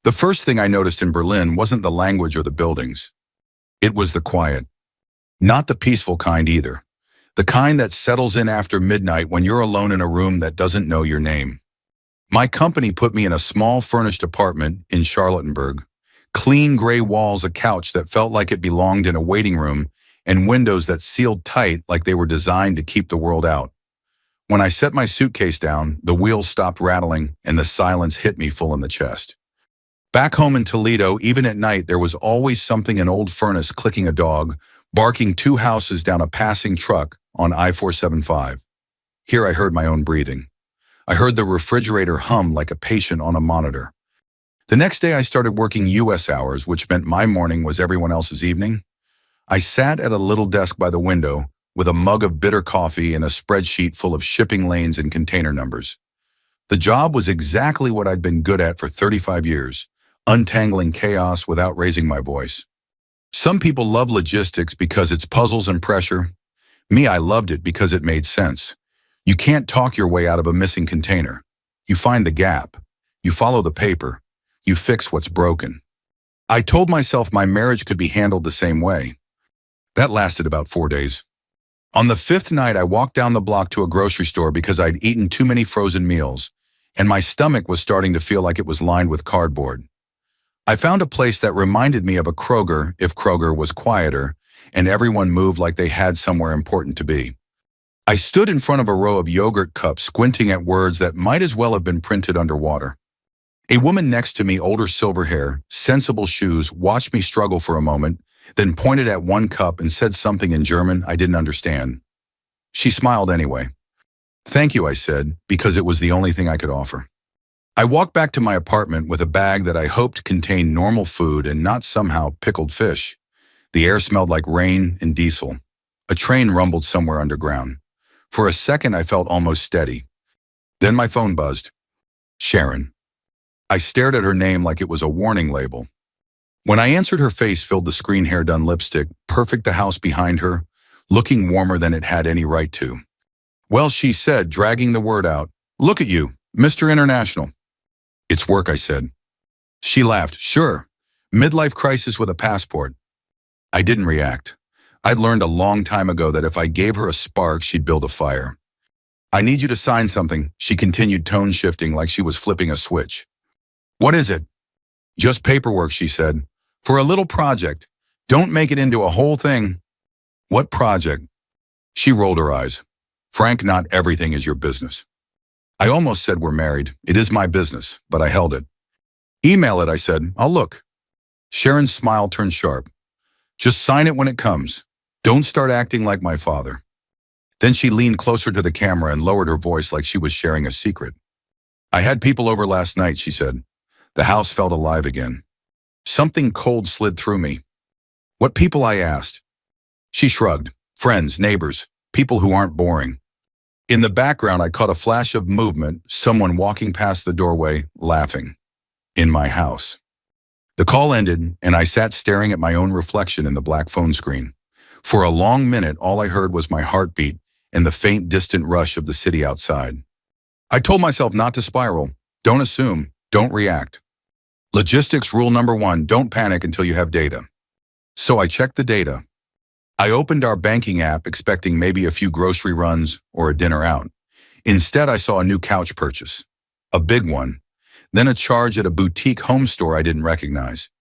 The first thing I noticed in Berlin wasn't the language or the buildings. It was the quiet. Not the peaceful kind either. The kind that settles in after midnight when you're alone in a room that doesn't know your name. My company put me in a small furnished apartment in Charlottenburg. Clean gray walls, a couch that felt like it belonged in a waiting room, and windows that sealed tight like they were designed to keep the world out. When I set my suitcase down, the wheels stopped rattling and the silence hit me full in the chest. Back home in Toledo, even at night, there was always something: an old furnace clicking, a dog barking 2 houses down, a passing truck on I-475. Here I heard my own breathing. I heard the refrigerator hum like a patient on a monitor. The next day I started working US hours, which meant my morning was everyone else's evening. I sat at a little desk by the window with a mug of bitter coffee and a spreadsheet full of shipping lanes and container numbers. The job was exactly what I'd been good at for 35 years, untangling chaos without raising my voice. Some people love logistics because it's puzzles and pressure. Me, I loved it because it made sense. You can't talk your way out of a missing container. You find the gap. You follow the paper. You fix what's broken. I told myself my marriage could be handled the same way. That lasted about 4 days. On the 5th night, I walked down the block to a grocery store because I'd eaten too many frozen meals, and my stomach was starting to feel like it was lined with cardboard. I found a place that reminded me of a Kroger if Kroger was quieter, and everyone moved like they had somewhere important to be. I stood in front of a row of yogurt cups, squinting at words that might as well have been printed underwater. A woman next to me, older, silver hair, sensible shoes, watched me struggle for a moment, then pointed at one cup and said something in German I didn't understand. She smiled anyway. "Thank you," I said, because it was the only thing I could offer. I walked back to my apartment with a bag that I hoped contained normal food and not somehow pickled fish. The air smelled like rain and diesel. A train rumbled somewhere underground. For a second, I felt almost steady. Then my phone buzzed. Sharon. I stared at her name like it was a warning label. When I answered, her face filled the screen, hair-done lipstick, perfect, the house behind her, looking warmer than it had any right to. "Well," she said, dragging the word out. "Look at you, Mr. International." "It's work," I said. She laughed. "Sure. Midlife crisis with a passport." I didn't react. I'd learned a long time ago that if I gave her a spark, she'd build a fire. "I need you to sign something," she continued, tone shifting like she was flipping a switch. "What is it?" "Just paperwork," she said. "For a little project. Don't make it into a whole thing." "What project?" She rolled her eyes. "Frank, not everything is your business." I almost said we're married. It is my business, but I held it. "Email it," I said. "I'll look." Sharon's smile turned sharp. "Just sign it when it comes. Don't start acting like my father." Then she leaned closer to the camera and lowered her voice like she was sharing a secret. "I had people over last night," she said. The house felt alive again. Something cold slid through me. "What people?" I asked. She shrugged. "Friends, neighbors, people who aren't boring." In the background, I caught a flash of movement, someone walking past the doorway, laughing. In my house. The call ended, and I sat staring at my own reflection in the black phone screen. For a long minute, all I heard was my heartbeat and the faint, distant rush of the city outside. I told myself not to spiral. Don't assume. Don't react. Logistics rule number 1, don't panic until you have data. So I checked the data. I opened our banking app expecting maybe a few grocery runs or a dinner out. Instead, I saw a new couch purchase. A big one. Then a charge at a boutique home store I didn't recognize.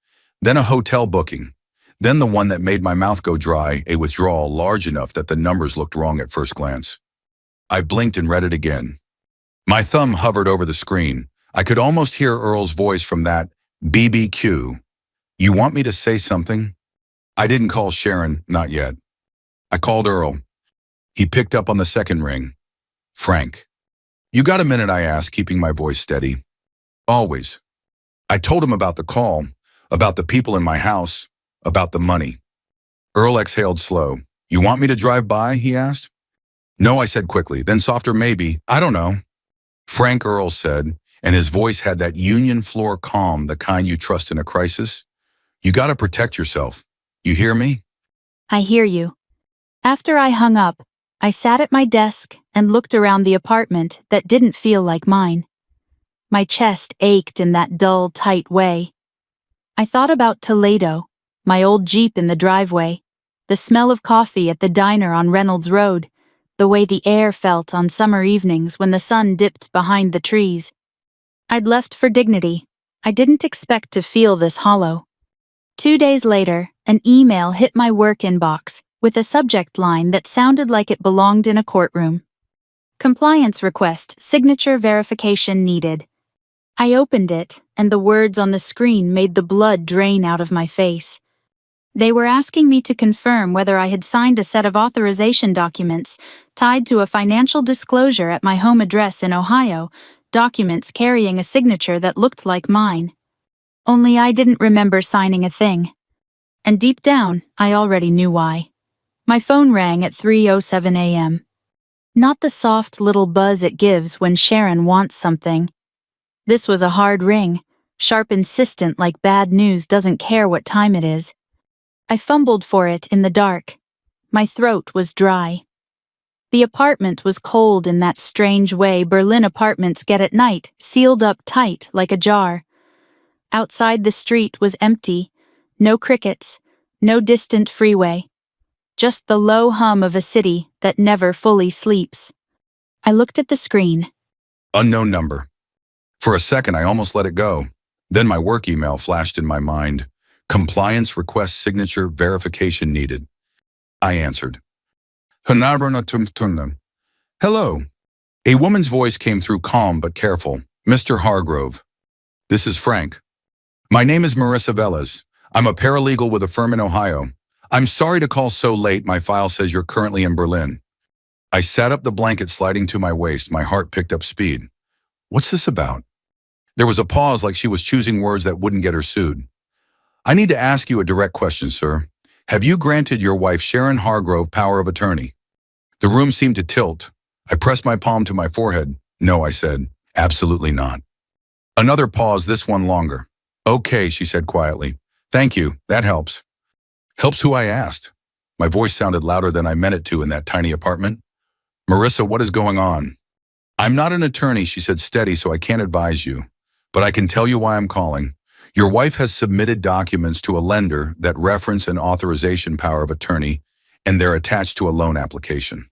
Then a hotel booking. Then the one that made my mouth go dry, a withdrawal large enough that the numbers looked wrong at first glance. I blinked and read it again. My thumb hovered over the screen. I could almost hear Earl's voice from that BBQ. "You want me to say something?" I didn't call Sharon, not yet. I called Earl. He picked up on the second ring. "Frank." "You got a minute?" I asked, keeping my voice steady. "Always." I told him about the call, about the people in my house, about the money. Earl exhaled slow. "You want me to drive by?" he asked. "No," I said quickly, then softer, "Maybe. I don't know." "Frank," Earl said, and his voice had that union floor calm, the kind you trust in a crisis. "You got to protect yourself. You hear me?" I hear you. After I hung up, I sat at my desk and looked around the apartment that didn't feel like mine. My chest ached in that dull, tight way, I thought about Toledo, my old Jeep in the driveway, the smell of coffee at the diner on Reynolds Road, the way the air felt on summer evenings when the sun dipped behind the trees. I'd left for dignity. I didn't expect to feel this hollow. 2 days later, an email hit my work inbox with a subject line that sounded like it belonged in a courtroom. Compliance request, signature verification needed. I opened it, and the words on the screen made the blood drain out of my face. They were asking me to confirm whether I had signed a set of authorization documents tied to a financial disclosure at my home address in Ohio, documents carrying a signature that looked like mine. Only I didn't remember signing a thing. And deep down, I already knew why. My phone rang at 3:07 a.m. Not the soft little buzz it gives when Sharon wants something. This was a hard ring, sharp, insistent, like bad news doesn't care what time it is. I fumbled for it in the dark. My throat was dry. The apartment was cold in that strange way Berlin apartments get at night, sealed up tight like a jar. Outside the street was empty, no crickets, no distant freeway. Just the low hum of a city that never fully sleeps. I looked at the screen. Unknown number. For a second, I almost let it go. Then my work email flashed in my mind. Compliance request signature verification needed. I answered. Hello. A woman's voice came through calm but careful. Mr. Hargrove. This is Frank. My name is Marissa Velez. I'm a paralegal with a firm in Ohio. I'm sorry to call so late. My file says you're currently in Berlin. I sat up, the blanket sliding to my waist. My heart picked up speed. What's this about? There was a pause, like she was choosing words that wouldn't get her sued. I need to ask you a direct question, sir. Have you granted your wife, Sharon Hargrove, power of attorney? The room seemed to tilt. I pressed my palm to my forehead. No, I said. Absolutely not. Another pause, this one longer. Okay, she said quietly. Thank you, that helps. Helps who, I asked. My voice sounded louder than I meant it to in that tiny apartment. Marissa, what is going on? I'm not an attorney, she said steady, so I can't advise you. But I can tell you why I'm calling. Your wife has submitted documents to a lender that reference an authorization power of attorney, and they're attached to a loan application.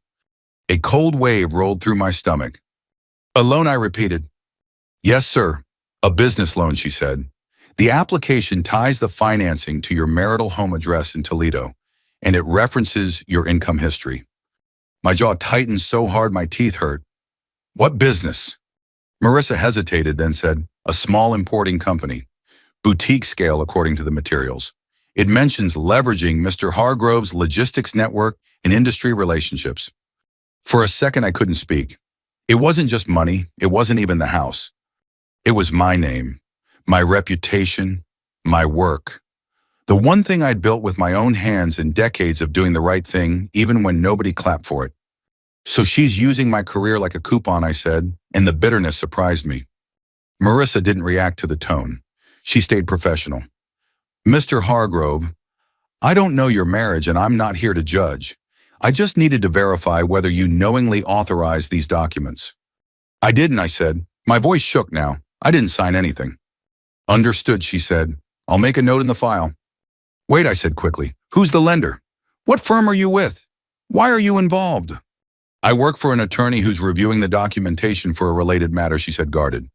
A cold wave rolled through my stomach. A loan, I repeated. Yes, sir. A business loan, she said. The application ties the financing to your marital home address in Toledo, and it references your income history. My jaw tightened so hard my teeth hurt. What business? Marissa hesitated, then said, a small importing company. Boutique scale according to the materials. It mentions leveraging Mr. Hargrove's logistics network and industry relationships. For a second, I couldn't speak. It wasn't just money. It wasn't even the house. It was my name, my reputation, my work. The one thing I'd built with my own hands in decades of doing the right thing, even when nobody clapped for it. So she's using my career like a coupon, I said, and the bitterness surprised me. Marissa didn't react to the tone. She stayed professional. Mr. Hargrove, I don't know your marriage and I'm not here to judge. I just needed to verify whether you knowingly authorized these documents. I didn't, I said. My voice shook now. I didn't sign anything. Understood, she said. I'll make a note in the file. Wait, I said quickly. Who's the lender? What firm are you with? Why are you involved? I work for an attorney who's reviewing the documentation for a related matter, she said, guarded.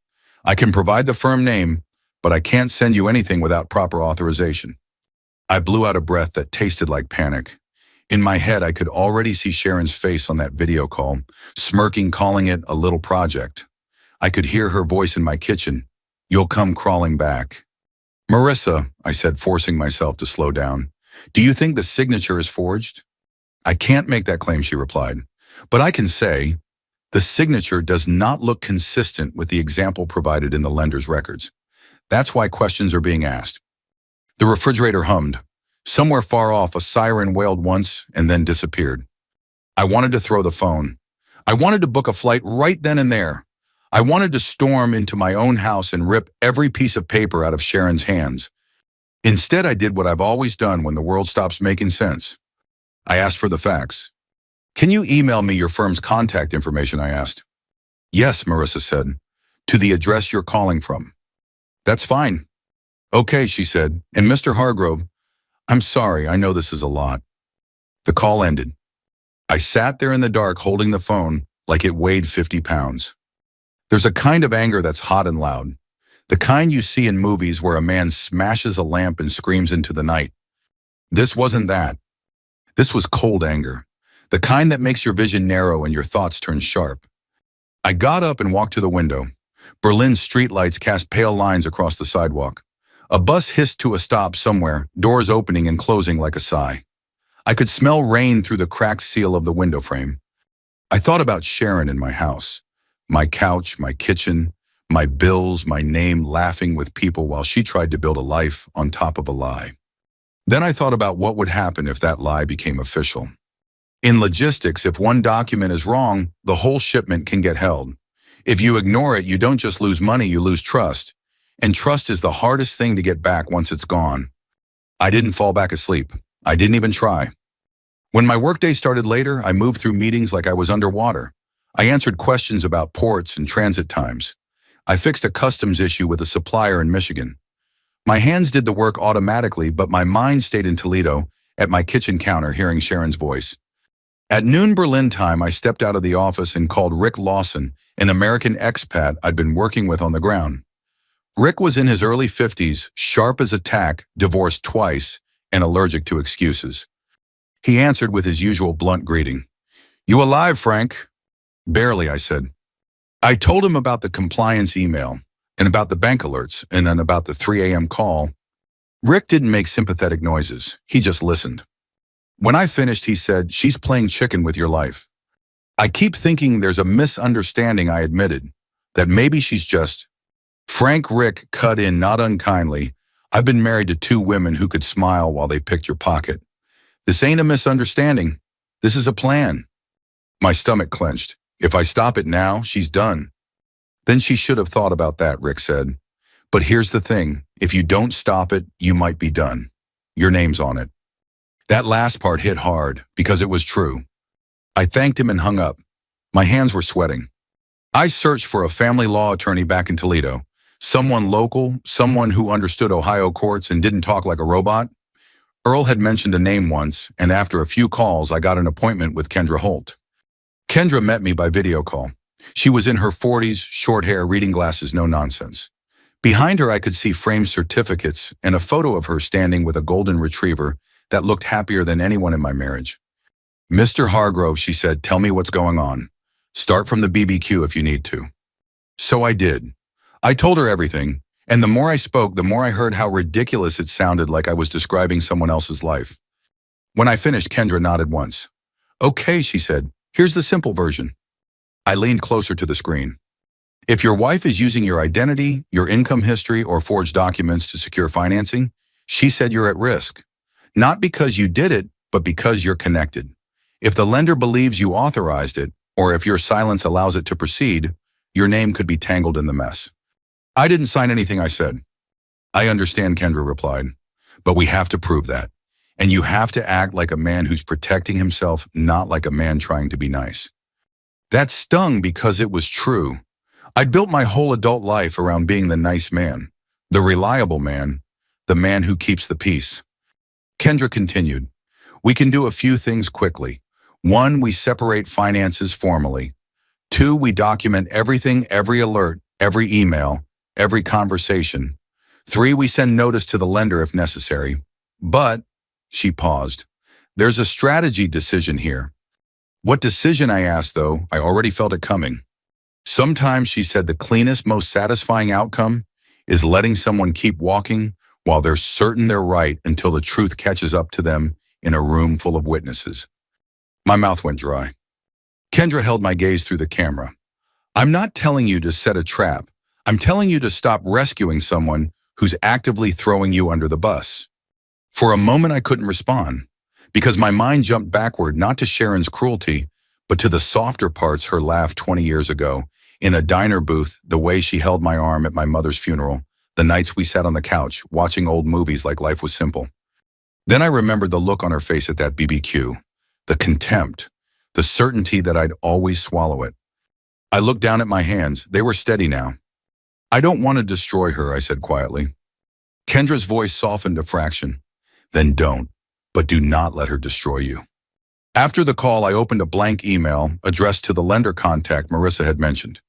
I can provide the firm name, but I can't send you anything without proper authorization. I blew out a breath that tasted like panic. In my head, I could already see Sharon's face on that video call, smirking, calling it a little project. I could hear her voice in my kitchen. You'll come crawling back. Marissa, I said, forcing myself to slow down. Do you think the signature is forged? I can't make that claim, she replied. But I can say, the signature does not look consistent with the example provided in the lender's records. That's why questions are being asked. The refrigerator hummed. Somewhere far off, a siren wailed once and then disappeared. I wanted to throw the phone. I wanted to book a flight right then and there. I wanted to storm into my own house and rip every piece of paper out of Sharon's hands. Instead, I did what I've always done when the world stops making sense. I asked for the facts. Can you email me your firm's contact information, I asked. Yes, Marissa said, to the address you're calling from. That's fine. Okay, she said, and Mr. Hargrove, I'm sorry, I know this is a lot. The call ended. I sat there in the dark holding the phone like it weighed 50 pounds. There's a kind of anger that's hot and loud. The kind you see in movies where a man smashes a lamp and screams into the night. This wasn't that. This was cold anger. The kind that makes your vision narrow and your thoughts turn sharp. I got up and walked to the window. Berlin's streetlights cast pale lines across the sidewalk. A bus hissed to a stop somewhere, doors opening and closing like a sigh. I could smell rain through the cracked seal of the window frame. I thought about Sharon in my house. My couch, my kitchen, my bills, my name laughing with people while she tried to build a life on top of a lie. Then I thought about what would happen if that lie became official. In logistics, if one document is wrong, the whole shipment can get held. If you ignore it, you don't just lose money, you lose trust. And trust is the hardest thing to get back once it's gone. I didn't fall back asleep. I didn't even try. When my workday started later, I moved through meetings like I was underwater. I answered questions about ports and transit times. I fixed a customs issue with a supplier in Michigan. My hands did the work automatically, but my mind stayed in Toledo at my kitchen counter hearing Sharon's voice. At noon Berlin time, I stepped out of the office and called Rick Lawson, an American expat I'd been working with on the ground. Rick was in his early 50s, sharp as a tack, divorced twice, and allergic to excuses. He answered with his usual blunt greeting. "You alive, Frank?" "Barely," I said. I told him about the compliance email, and about the bank alerts, and then about the 3 a.m. call. Rick didn't make sympathetic noises. He just listened. When I finished, he said, "She's playing chicken with your life." I keep thinking there's a misunderstanding, I admitted, that maybe she's just... Frank Rick cut in not unkindly. "I've been married to 2 women who could smile while they picked your pocket. This ain't a misunderstanding. This is a plan." My stomach clenched. If I stop it now, she's done. "Then she should have thought about that," Rick said. "But here's the thing. If you don't stop it, you might be done. Your name's on it." That last part hit hard because it was true. I thanked him and hung up. My hands were sweating. I searched for a family law attorney back in Toledo. Someone local, someone who understood Ohio courts and didn't talk like a robot. Earl had mentioned a name once, and after a few calls, I got an appointment with Kendra Holt. Kendra met me by video call. She was in her 40s, short hair, reading glasses, no nonsense. Behind her, I could see framed certificates and a photo of her standing with a golden retriever that looked happier than anyone in my marriage. "Mr. Hargrove," she said, "tell me what's going on. Start from the BBQ if you need to." So I did. I told her everything, and the more I spoke, the more I heard how ridiculous it sounded, like I was describing someone else's life. When I finished, Kendra nodded once. "Okay," she said, "here's the simple version." I leaned closer to the screen. "If your wife is using your identity, your income history, or forged documents to secure financing, she said you're at risk. Not because you did it, but because you're connected. If the lender believes you authorized it, or if your silence allows it to proceed, your name could be tangled in the mess." "I didn't sign anything," I said. "I understand," Kendra replied, "but we have to prove that. And you have to act like a man who's protecting himself, not like a man trying to be nice." That stung because it was true. I'd built my whole adult life around being the nice man, the reliable man, the man who keeps the peace. Kendra continued, "We can do a few things quickly. 1, we separate finances formally. 2, we document everything, every alert, every email, every conversation. 3, we send notice to the lender if necessary. But," she paused, "there's a strategy decision here." "What decision?" I asked, though I already felt it coming. "Sometimes," she said, "the cleanest, most satisfying outcome is letting someone keep walking while they're certain they're right until the truth catches up to them in a room full of witnesses." My mouth went dry. Kendra held my gaze through the camera. "I'm not telling you to set a trap. I'm telling you to stop rescuing someone who's actively throwing you under the bus." For a moment, I couldn't respond, because my mind jumped backward, not to Sharon's cruelty, but to the softer parts, her laugh 20 years ago, in a diner booth, the way she held my arm at my mother's funeral, the nights we sat on the couch, watching old movies like Life Was Simple. Then I remembered the look on her face at that BBQ, the contempt, the certainty that I'd always swallow it. I looked down at my hands. They were steady now. "I don't want to destroy her," I said quietly. Kendra's voice softened a fraction. Then don't, but do not let her destroy you. After the call, I opened a blank email addressed to the lender contact Marissa had mentioned.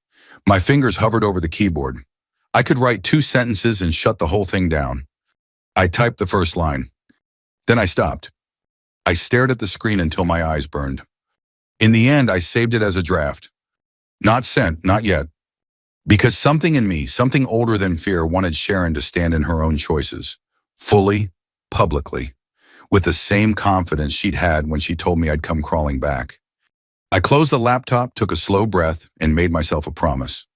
My fingers hovered over the keyboard. I could write 2 sentences and shut the whole thing down. I typed the first line. Then I stopped. I stared at the screen until my eyes burned. In the end, I saved it as a draft. Not sent, not yet. Because something in me, something older than fear, wanted Sharon to stand in her own choices. Fully, publicly, with the same confidence she'd had when she told me I'd come crawling back. I closed the laptop, took a slow breath, and made myself a promise.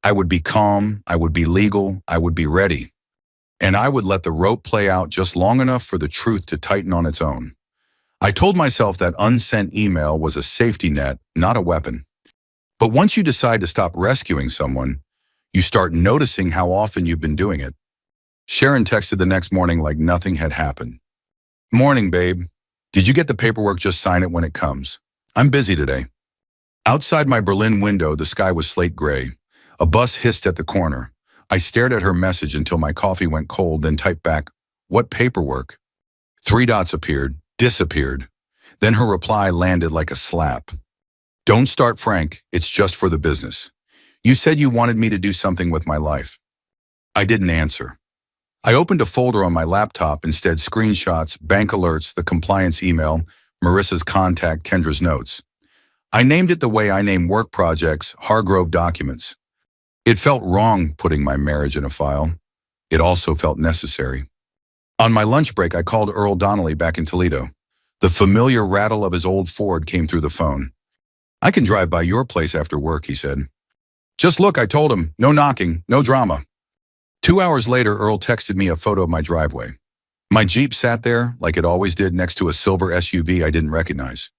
I would be calm, I would be legal, I would be ready. And I would let the rope play out just long enough for the truth to tighten on its own. I told myself that unsent email was a safety net, not a weapon. But once you decide to stop rescuing someone, you start noticing how often you've been doing it. Sharon texted the next morning like nothing had happened. Morning, babe. Did you get the paperwork? Just sign it when it comes. I'm busy today. Outside my Berlin window, the sky was slate gray. A bus hissed at the corner. I stared at her message until my coffee went cold, then typed back, "What paperwork?" 3 dots appeared, disappeared. Then her reply landed like a slap. "Don't start, Frank. It's just for the business. You said you wanted me to do something with my life." I didn't answer. I opened a folder on my laptop, instead screenshots, bank alerts, the compliance email, Marissa's contact, Kendra's notes. I named it the way I name work projects, Hargrove documents. It felt wrong putting my marriage in a file. It also felt necessary. On my lunch break, I called Earl Donnelly back in Toledo. The familiar rattle of his old Ford came through the phone. "I can drive by your place after work," he said. "Just look," I told him. "No knocking, no drama." 2 hours later, Earl texted me a photo of my driveway. My Jeep sat there, like it always did, next to a silver SUV I didn't recognize.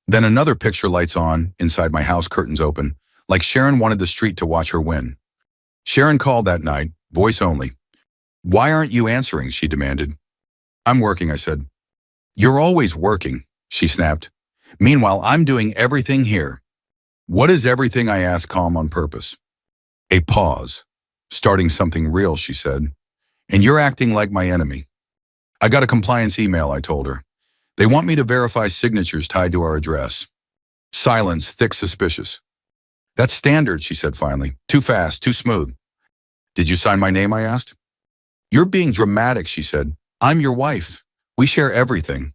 Then another picture, lights on, inside my house, curtains open, like Sharon wanted the street to watch her win. Sharon called that night, voice only. "Why aren't you answering?" she demanded. "I'm working," I said. "You're always working," she snapped. "Meanwhile, I'm doing everything here." "What is everything?" I asked, calm on purpose. A pause. "Starting something real," she said. "And you're acting like my enemy." "I got a compliance email," I told her. "They want me to verify signatures tied to our address." Silence, thick, suspicious. "That's standard," she said finally. "Too fast, too smooth." "Did you sign my name?" I asked. "You're being dramatic," she said. "I'm your wife. We share everything."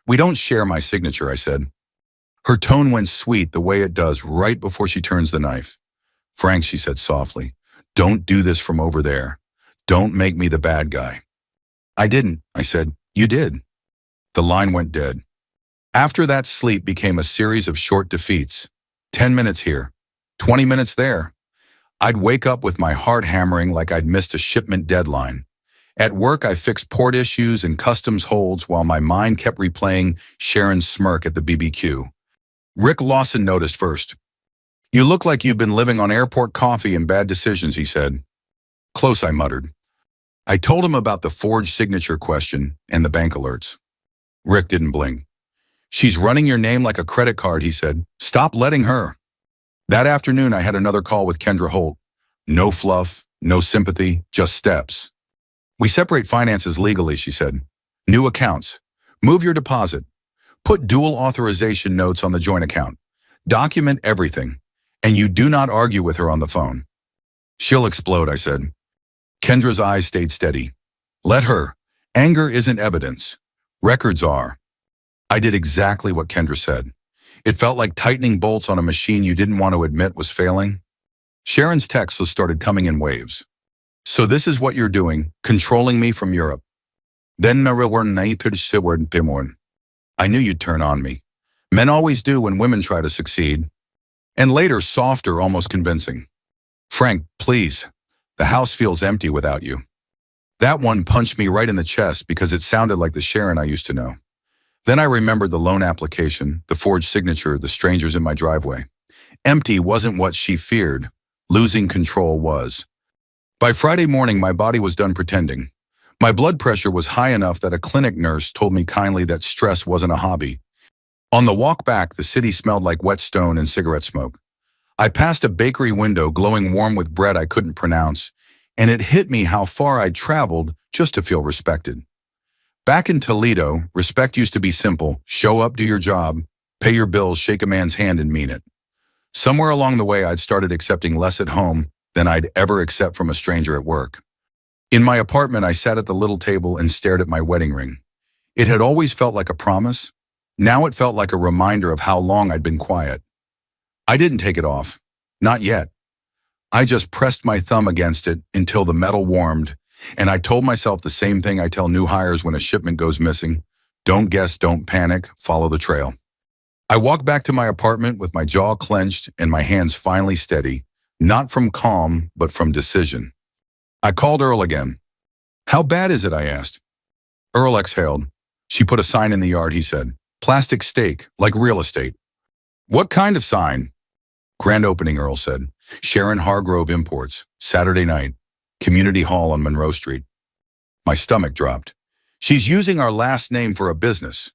"We don't share my signature," I said. Her tone went sweet, the way it does right before she turns the knife. "Frank," she said softly, "don't do this from over there. Don't make me the bad guy." "I didn't," I said. "You did." The line went dead. After that, sleep became a series of short defeats. 10 minutes here, 20 minutes there. I'd wake up with my heart hammering like I'd missed a shipment deadline. At work, I fixed port issues and customs holds while my mind kept replaying Sharon's smirk at the BBQ. Rick Lawson noticed first. "You look like you've been living on airport coffee and bad decisions," he said. "Close," I muttered. I told him about the forged signature question and the bank alerts. Rick didn't blink. "She's running your name like a credit card," he said. "Stop letting her." That afternoon, I had another call with Kendra Holt. No fluff, no sympathy, just steps. "We separate finances legally," she said. "New accounts. Move your deposit. Put dual authorization notes on the joint account. Document everything. And you do not argue with her on the phone." "She'll explode," I said. Kendra's eyes stayed steady. "Let her. Anger isn't evidence. Records are." I did exactly what Kendra said. It felt like tightening bolts on a machine you didn't want to admit was failing. Sharon's texts started coming in waves. "So this is what you're doing, controlling me from Europe." Then I knew you'd turn on me. Men always do when women try to succeed. And later, softer, almost convincing. "Frank, please. The house feels empty without you." That one punched me right in the chest because it sounded like the Sharon I used to know. Then I remembered the loan application, the forged signature, the strangers in my driveway. Empty wasn't what she feared. Losing control was. By Friday morning, my body was done pretending. My blood pressure was high enough that a clinic nurse told me kindly that stress wasn't a hobby. On the walk back, the city smelled like wet stone and cigarette smoke. I passed a bakery window glowing warm with bread I couldn't pronounce. and it hit me how far I'd traveled just to feel respected. Back in Toledo, respect used to be simple: show up, do your job, pay your bills, shake a man's hand, and mean it. Somewhere along the way, I'd started accepting less at home than I'd ever accept from a stranger at work. In my apartment, I sat at the little table and stared at my wedding ring. It had always felt like a promise. Now it felt like a reminder of how long I'd been quiet. I didn't take it off. Not yet. I just pressed my thumb against it until the metal warmed, and I told myself the same thing I tell new hires when a shipment goes missing: don't guess, don't panic, follow the trail. I walked back to my apartment with my jaw clenched and my hands finally steady, not from calm, but from decision. I called Earl again. "How bad is it?" I asked. Earl exhaled. "She put a sign in the yard," he said. "Plastic stake, like real estate." "What kind of sign?" "Grand opening," Earl said. "Sharon Hargrove Imports, Saturday night, Community Hall on Monroe Street." My stomach dropped. "She's using our last name for a business."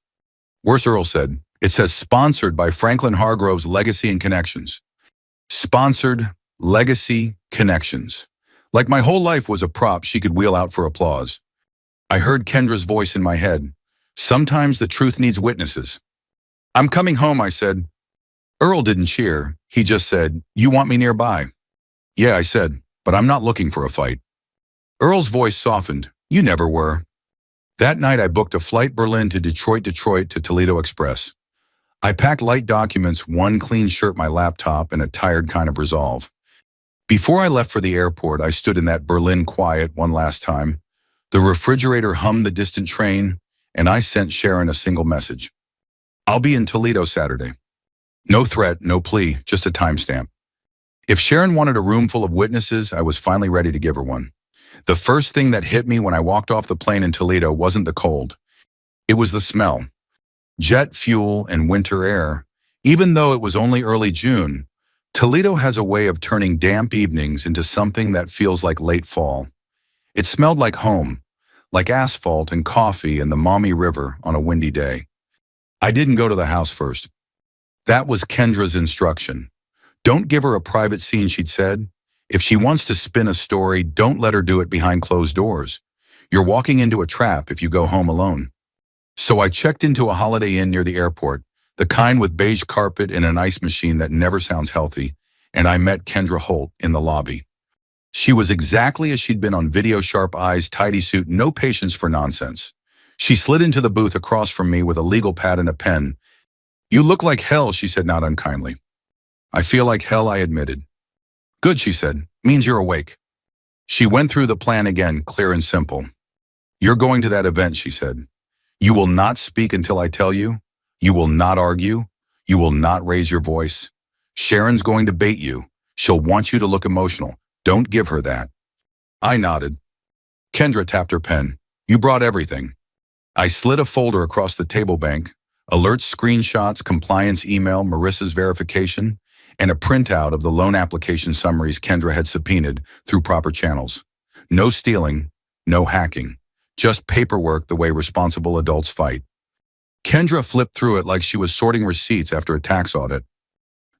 "Worse," Earl said. "It says sponsored by Franklin Hargrove's Legacy and Connections." Sponsored, Legacy, Connections. Like my whole life was a prop she could wheel out for applause. I heard Kendra's voice in my head. "Sometimes the truth needs witnesses." "I'm coming home," I said. Earl didn't cheer. He just said, "You want me nearby?" "Yeah," I said, "but I'm not looking for a fight." Earl's voice softened. "You never were." That night I booked a flight Berlin to Detroit to Toledo Express. I packed light documents, one clean shirt, my laptop, and a tired kind of resolve. Before I left for the airport, I stood in that Berlin quiet one last time. The refrigerator hummed the distant train, and I sent Sharon a single message. "I'll be in Toledo Saturday." No threat, no plea, just a timestamp. If Sharon wanted a room full of witnesses, I was finally ready to give her one. The first thing that hit me when I walked off the plane in Toledo wasn't the cold. It was the smell. Jet fuel and winter air. Even though it was only early June, Toledo has a way of turning damp evenings into something that feels like late fall. It smelled like home, like asphalt and coffee and the Maumee River on a windy day. I didn't go to the house first. That was Kendra's instruction. "Don't give her a private scene," she'd said. "If she wants to spin a story, don't let her do it behind closed doors. You're walking into a trap if you go home alone." So I checked into a Holiday Inn near the airport, the kind with beige carpet and an ice machine that never sounds healthy, and I met Kendra Holt in the lobby. She was exactly as she'd been on video: sharp eyes, tidy suit, no patience for nonsense. She slid into the booth across from me with a legal pad and a pen. "You look like hell," she said, not unkindly. "I feel like hell," I admitted. "Good," she said. "Means you're awake." She went through the plan again, clear and simple. "You're going to that event," she said. "You will not speak until I tell you. You will not argue. You will not raise your voice. Sharon's going to bait you. She'll want you to look emotional. Don't give her that." I nodded. Kendra tapped her pen. "You brought everything." I slid a folder across the table bank: alerts, screenshots, compliance email, Marissa's verification, and a printout of the loan application summaries Kendra had subpoenaed through proper channels. No stealing, no hacking, just paperwork the way responsible adults fight. Kendra flipped through it like she was sorting receipts after a tax audit.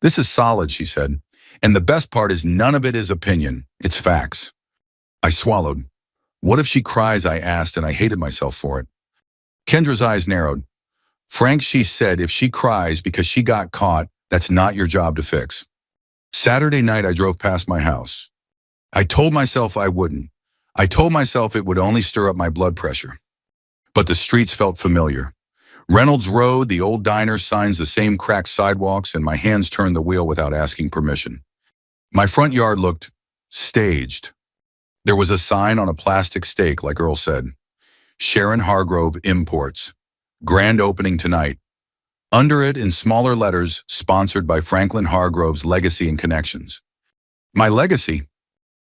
"This is solid," she said. "And the best part is none of it is opinion, it's facts." I swallowed. "What if she cries?" I asked, and I hated myself for it. Kendra's eyes narrowed. "Frank," she said, "if she cries because she got caught, that's not your job to fix." Saturday night, I drove past my house. I told myself I wouldn't. I told myself it would only stir up my blood pressure. But the streets felt familiar. Reynolds Road, the old diner, signs, the same cracked sidewalks, and my hands turned the wheel without asking permission. My front yard looked staged. There was a sign on a plastic stake, like Earl said. Sharon Hargrove Imports. Grand opening tonight. Under it, in smaller letters, sponsored by Franklin Hargrove's Legacy and Connections. My legacy?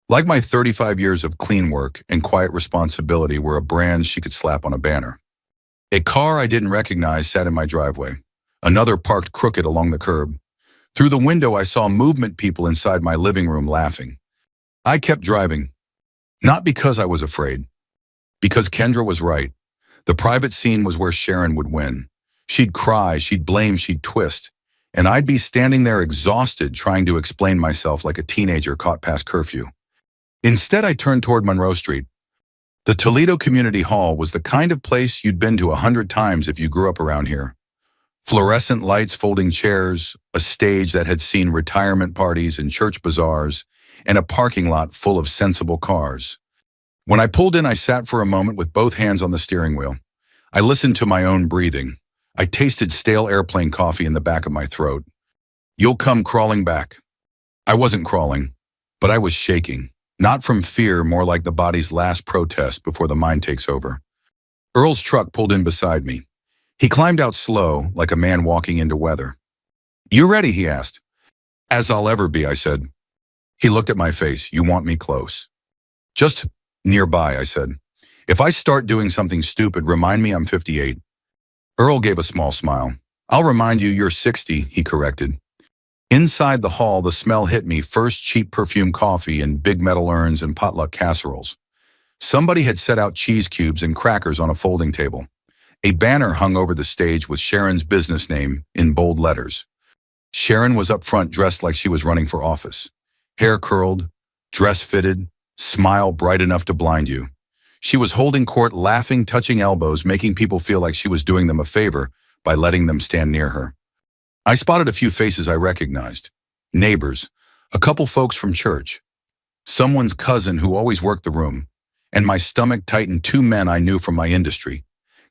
Like my 35 years of clean work and quiet responsibility were a brand she could slap on a banner. A car I didn't recognize sat in my driveway. Another parked crooked along the curb. Through the window, I saw movement people inside my living room laughing. I kept driving. Not because I was afraid. Because Kendra was right. The private scene was where Sharon would win. She'd cry, she'd blame, she'd twist. And I'd be standing there exhausted trying to explain myself like a teenager caught past curfew. Instead, I turned toward Monroe Street. The Toledo Community Hall was the kind of place you'd been to 100 times if you grew up around here. Fluorescent lights, folding chairs, a stage that had seen retirement parties and church bazaars, and a parking lot full of sensible cars. When I pulled in, I sat for a moment with both hands on the steering wheel. I listened to my own breathing. I tasted stale airplane coffee in the back of my throat. You'll come crawling back. I wasn't crawling, but I was shaking. Not from fear, more like the body's last protest before the mind takes over. Earl's truck pulled in beside me. He climbed out slow, like a man walking into weather. "You ready?" he asked. "As I'll ever be," I said. He looked at my face. "You want me close?" "Just nearby," I said. "If I start doing something stupid, remind me I'm 58. Earl gave a small smile. "I'll remind you you're 60, he corrected. Inside the hall, the smell hit me, first cheap perfume coffee in big metal urns and potluck casseroles. Somebody had set out cheese cubes and crackers on a folding table. A banner hung over the stage with Sharon's business name in bold letters. Sharon was up front dressed like she was running for office. Hair curled, dress fitted, smile bright enough to blind you. She was holding court, laughing, touching elbows, making people feel like she was doing them a favor by letting them stand near her. I spotted a few faces I recognized. Neighbors, a couple folks from church, someone's cousin who always worked the room, and my stomach tightened, 2 men I knew from my industry.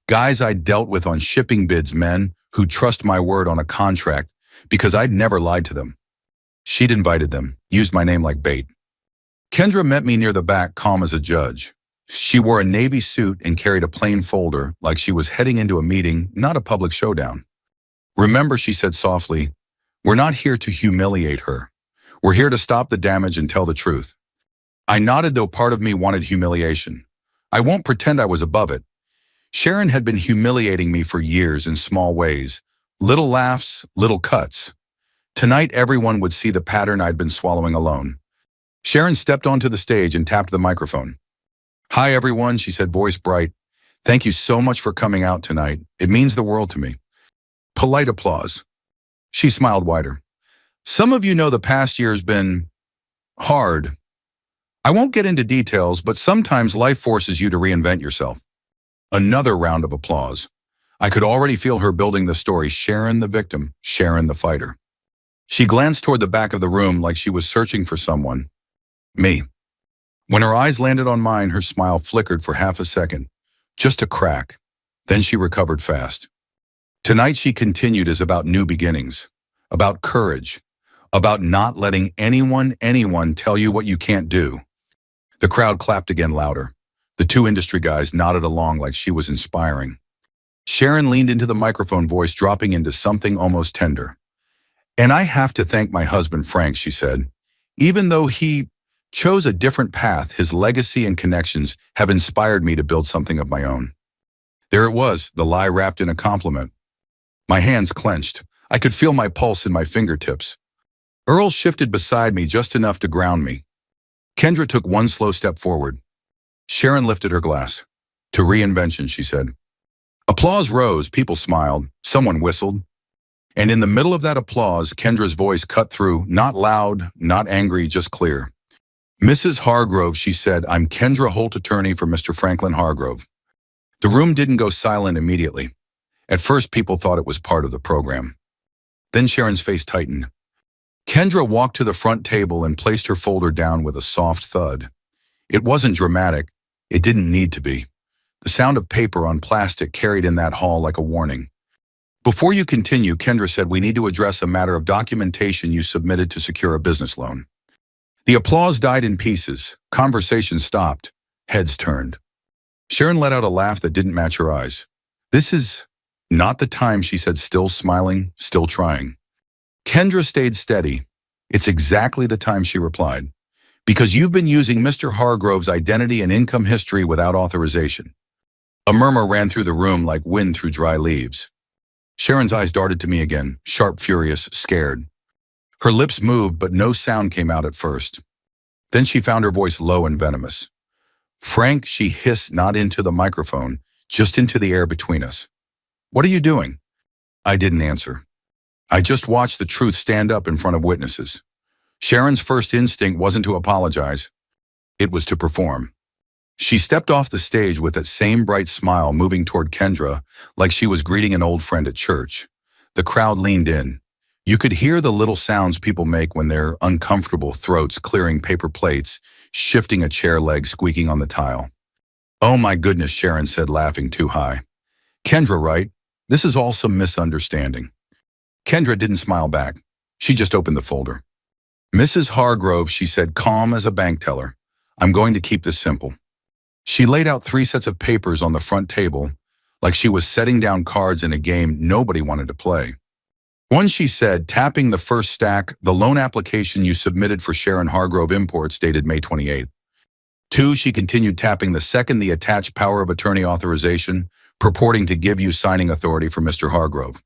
Guys I'd dealt with on shipping bids, men who trust my word on a contract because I'd never lied to them. She'd invited them, used my name like bait. Kendra met me near the back, calm as a judge. She wore a navy suit and carried a plain folder like she was heading into a meeting, not a public showdown. "Remember," she said softly, "we're not here to humiliate her. We're here to stop the damage and tell the truth." I nodded, though part of me wanted humiliation. I won't pretend I was above it. Sharon had been humiliating me for years in small ways. Little laughs, little cuts. Tonight, everyone would see the pattern I'd been swallowing alone. Sharon stepped onto the stage and tapped the microphone. "Hi, everyone," she said, voice bright. "Thank you so much for coming out tonight. It means the world to me." Polite applause. She smiled wider. "Some of you know the past year's been hard. I won't get into details, but sometimes life forces you to reinvent yourself." Another round of applause. I could already feel her building the story. Sharon the victim, Sharon the fighter. She glanced toward the back of the room like she was searching for someone. Me. When her eyes landed on mine, her smile flickered for half a second. Just a crack. Then she recovered fast. Tonight, she continued, is about new beginnings, about courage, about not letting anyone tell you what you can't do. The crowd clapped again louder. The 2 industry guys nodded along like she was inspiring. Sharon leaned into the microphone, voice dropping into something almost tender. "And I have to thank my husband, Frank," she said. "Even though he chose a different path, his legacy and connections have inspired me to build something of my own." There it was, the lie wrapped in a compliment. My hands clenched. I could feel my pulse in my fingertips. Earl shifted beside me just enough to ground me. Kendra took one slow step forward. Sharon lifted her glass. "To reinvention," she said. Applause rose, people smiled, someone whistled. And in the middle of that applause, Kendra's voice cut through, not loud, not angry, just clear. "Mrs. Hargrove," she said, "I'm Kendra Holt, attorney for Mr. Franklin Hargrove." The room didn't go silent immediately. At first, people thought it was part of the program. Then Sharon's face tightened. Kendra walked to the front table and placed her folder down with a soft thud. It wasn't dramatic. It didn't need to be. The sound of paper on plastic carried in that hall like a warning. "Before you continue," Kendra said, "we need to address a matter of documentation you submitted to secure a business loan." The applause died in pieces. Conversation stopped. Heads turned. Sharon let out a laugh that didn't match her eyes. "This is not the time," she said, still smiling, still trying. Kendra stayed steady. "It's exactly the time," she replied, "because you've been using Mr. Hargrove's identity and income history without authorization." A murmur ran through the room like wind through dry leaves. Sharon's eyes darted to me again, sharp, furious, scared. Her lips moved, but no sound came out at first. Then she found her voice low and venomous. "Frank," she hissed, not into the microphone, just into the air between us. "What are you doing?" I didn't answer. I just watched the truth stand up in front of witnesses. Sharon's first instinct wasn't to apologize. It was to perform. She stepped off the stage with that same bright smile, moving toward Kendra like she was greeting an old friend at church. The crowd leaned in. You could hear the little sounds people make when they're uncomfortable, throats clearing paper plates, shifting a chair leg, squeaking on the tile. "Oh my goodness," Sharon said, laughing too high. "Kendra, right? This is all some misunderstanding." Kendra didn't smile back. She just opened the folder. "Mrs. Hargrove," she said, calm as a bank teller, "I'm going to keep this simple." She laid out 3 sets of papers on the front table, like she was setting down cards in a game nobody wanted to play. One, she said, tapping the first stack, the loan application you submitted for Sharon Hargrove Imports dated May 28th. 2, she continued, tapping the second, the attached power of attorney authorization, purporting to give you signing authority for Mr. Hargrove.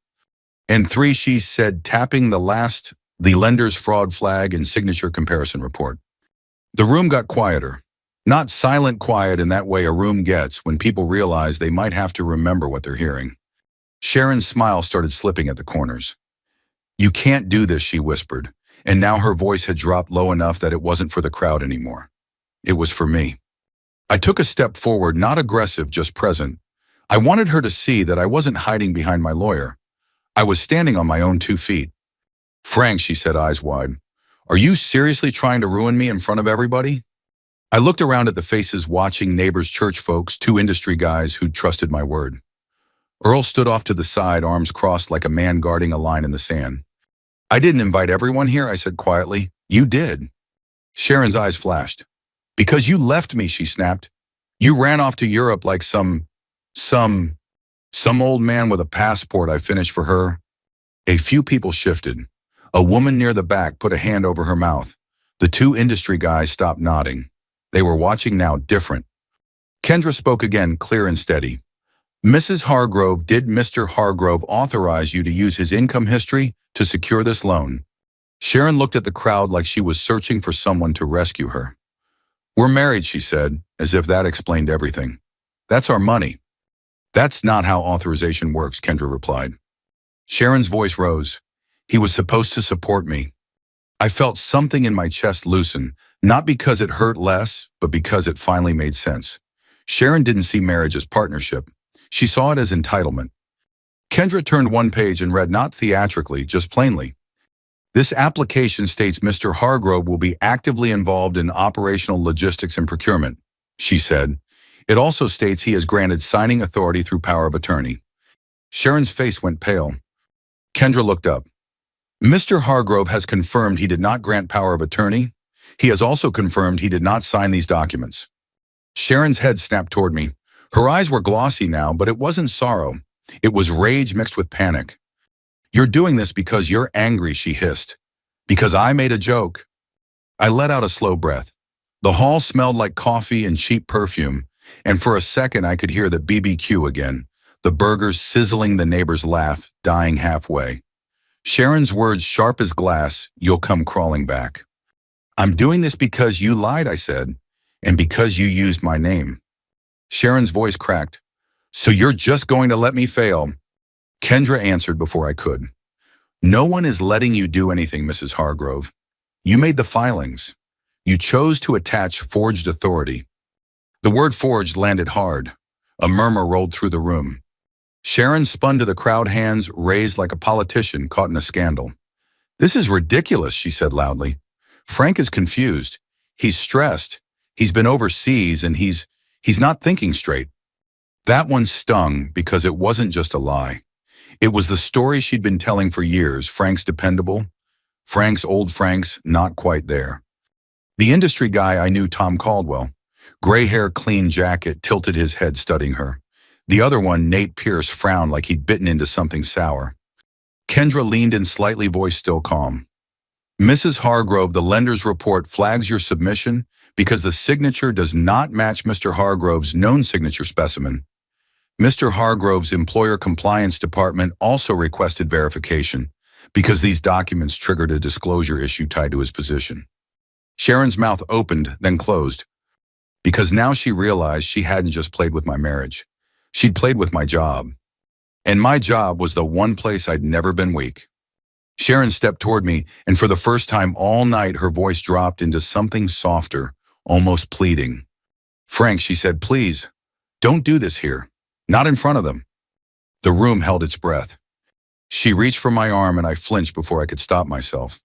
And 3, she said, tapping the last, the lender's fraud flag and signature comparison report. The room got quieter. Not silent quiet in that way a room gets when people realize they might have to remember what they're hearing. Sharon's smile started slipping at the corners. "You can't do this," she whispered, and now her voice had dropped low enough that it wasn't for the crowd anymore. It was for me. I took a step forward, not aggressive, just present. I wanted her to see that I wasn't hiding behind my lawyer. I was standing on my own 2 feet. "Frank," she said, eyes wide, "are you seriously trying to ruin me in front of everybody?" I looked around at the faces watching, neighbors, church folks, 2 industry guys who'd trusted my word. Earl stood off to the side, arms crossed like a man guarding a line in the sand. "I didn't invite everyone here," I said quietly. "You did." Sharon's eyes flashed. "Because you left me," she snapped. "You ran off to Europe like some old man with a passport," I finished for her. A few people shifted. A woman near the back put a hand over her mouth. The 2 industry guys stopped nodding. They were watching now, different. Kendra spoke again, clear and steady. "Mrs. Hargrove, did Mr. Hargrove authorize you to use his income history to secure this loan?" Sharon looked at the crowd like she was searching for someone to rescue her. "We're married," she said, as if that explained everything. "That's our money." "That's not how authorization works," Kendra replied. Sharon's voice rose. "He was supposed to support me." I felt something in my chest loosen, not because it hurt less, but because it finally made sense. Sharon didn't see marriage as partnership. She saw it as entitlement. Kendra turned one page and read, not theatrically, just plainly. "This application states Mr. Hargrove will be actively involved in operational logistics and procurement," she said. "It also states he has granted signing authority through power of attorney." Sharon's face went pale. Kendra looked up. "Mr. Hargrove has confirmed he did not grant power of attorney. He has also confirmed he did not sign these documents." Sharon's head snapped toward me. Her eyes were glossy now, but it wasn't sorrow. It was rage mixed with panic. "You're doing this because you're angry," she hissed. "Because I made a joke." I let out a slow breath. The hall smelled like coffee and cheap perfume, and for a second I could hear the BBQ again, the burgers sizzling, the neighbor's laugh dying halfway. Sharon's words sharp as glass, "You'll come crawling back." "I'm doing this because you lied," I said, "and because you used my name." Sharon's voice cracked. "So you're just going to let me fail?" Kendra answered before I could. "No one is letting you do anything, Mrs. Hargrove. You made the filings. You chose to attach forged authority." The word forged landed hard. A murmur rolled through the room. Sharon spun to the crowd, hands raised like a politician caught in a scandal. "This is ridiculous," she said loudly. "Frank is confused. He's stressed. He's been overseas and he's not thinking straight." That one stung because it wasn't just a lie. It was the story she'd been telling for years. Frank's dependable. Frank's old Frank's not quite there. The industry guy I knew, Tom Caldwell. Gray hair, clean jacket, tilted his head studying her. The other one, Nate Pierce, frowned like he'd bitten into something sour. Kendra leaned in slightly, voice still calm. "Mrs. Hargrove, the lender's report flags your submission because the signature does not match Mr. Hargrove's known signature specimen. Mr. Hargrove's employer compliance department also requested verification because these documents triggered a disclosure issue tied to his position." Sharon's mouth opened, then closed, because now she realized she hadn't just played with my marriage. She'd played with my job. And my job was the one place I'd never been weak. Sharon stepped toward me, and for the first time all night her voice dropped into something softer, almost pleading. "Frank," she said, "please, don't do this here. Not in front of them." The room held its breath. She reached for my arm and I flinched before I could stop myself.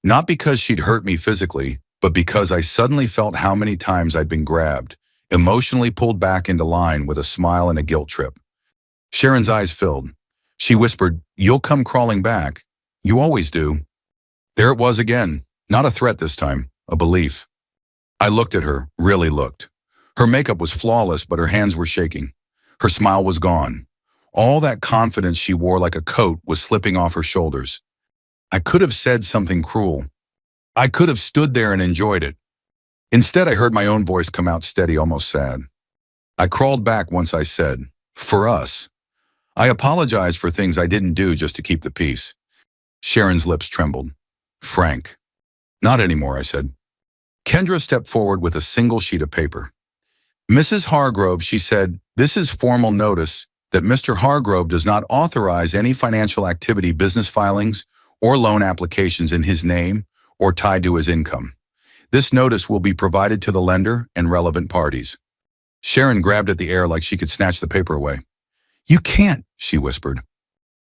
Not because she'd hurt me physically, but because I suddenly felt how many times I'd been grabbed, emotionally pulled back into line with a smile and a guilt trip. Sharon's eyes filled. She whispered, "You'll come crawling back. You always do." There it was again, not a threat this time, a belief. I looked at her, really looked. Her makeup was flawless, but her hands were shaking. Her smile was gone. All that confidence she wore like a coat was slipping off her shoulders. I could have said something cruel. I could have stood there and enjoyed it. Instead, I heard my own voice come out steady, almost sad. I crawled back once I said, "For us." I apologized for things I didn't do just to keep the peace. Sharon's lips trembled. "Frank." "Not anymore," I said. Kendra stepped forward with a single sheet of paper. "Mrs. Hargrove," she said, "this is formal notice that Mr. Hargrove does not authorize any financial activity, business filings, or loan applications in his name or tied to his income. This notice will be provided to the lender and relevant parties." Sharon grabbed at the air like she could snatch the paper away. "You can't," she whispered.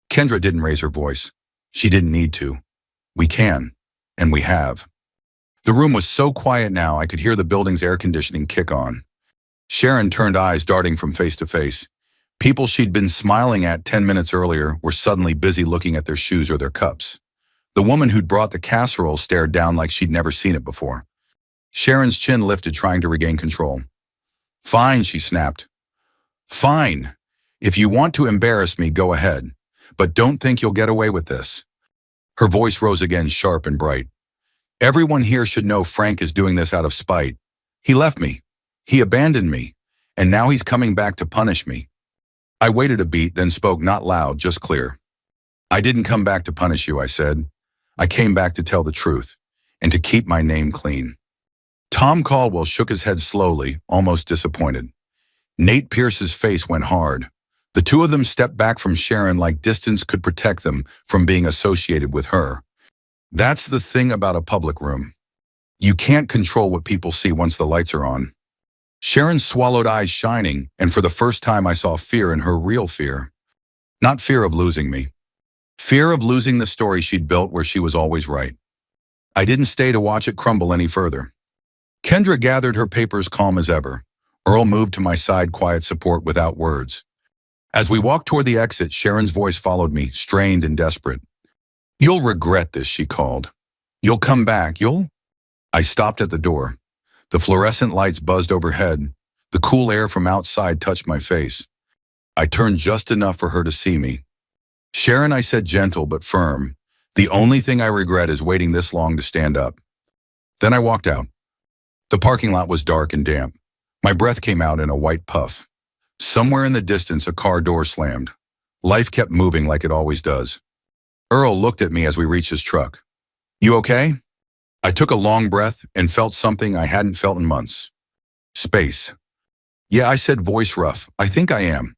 Kendra didn't raise her voice. She didn't need to. "We can, and we have." The room was so quiet now I could hear the building's air conditioning kick on. Sharon turned, eyes darting from face to face. People she'd been smiling at 10 minutes earlier were suddenly busy looking at their shoes or their cups. The woman who'd brought the casserole stared down like she'd never seen it before. Sharon's chin lifted, trying to regain control. "Fine," she snapped. "Fine. If you want to embarrass me, go ahead. But don't think you'll get away with this." Her voice rose again, sharp and bright. "Everyone here should know Frank is doing this out of spite. He left me. He abandoned me. And now he's coming back to punish me." I waited a beat, then spoke, not loud, just clear. "I didn't come back to punish you," I said. "I came back to tell the truth, and to keep my name clean." Tom Caldwell shook his head slowly, almost disappointed. Nate Pierce's face went hard. The two of them stepped back from Sharon like distance could protect them from being associated with her. That's the thing about a public room. You can't control what people see once the lights are on. Sharon swallowed, eyes shining, and for the first time I saw fear in her, real fear. Not fear of losing me. Fear of losing the story she'd built where she was always right. I didn't stay to watch it crumble any further. Kendra gathered her papers, calm as ever. Earl moved to my side, quiet support without words. As we walked toward the exit, Sharon's voice followed me, strained and desperate. "You'll regret this," she called. "You'll come back, you'll—" I stopped at the door. The fluorescent lights buzzed overhead. The cool air from outside touched my face. I turned just enough for her to see me. "Sharon," I said, gentle but firm, "the only thing I regret is waiting this long to stand up." Then I walked out. The parking lot was dark and damp. My breath came out in a white puff. Somewhere in the distance, a car door slammed. Life kept moving like it always does. Earl looked at me as we reached his truck. "You okay?" I took a long breath and felt something I hadn't felt in months. Space. "Yeah," I said, voice rough. "I think I am."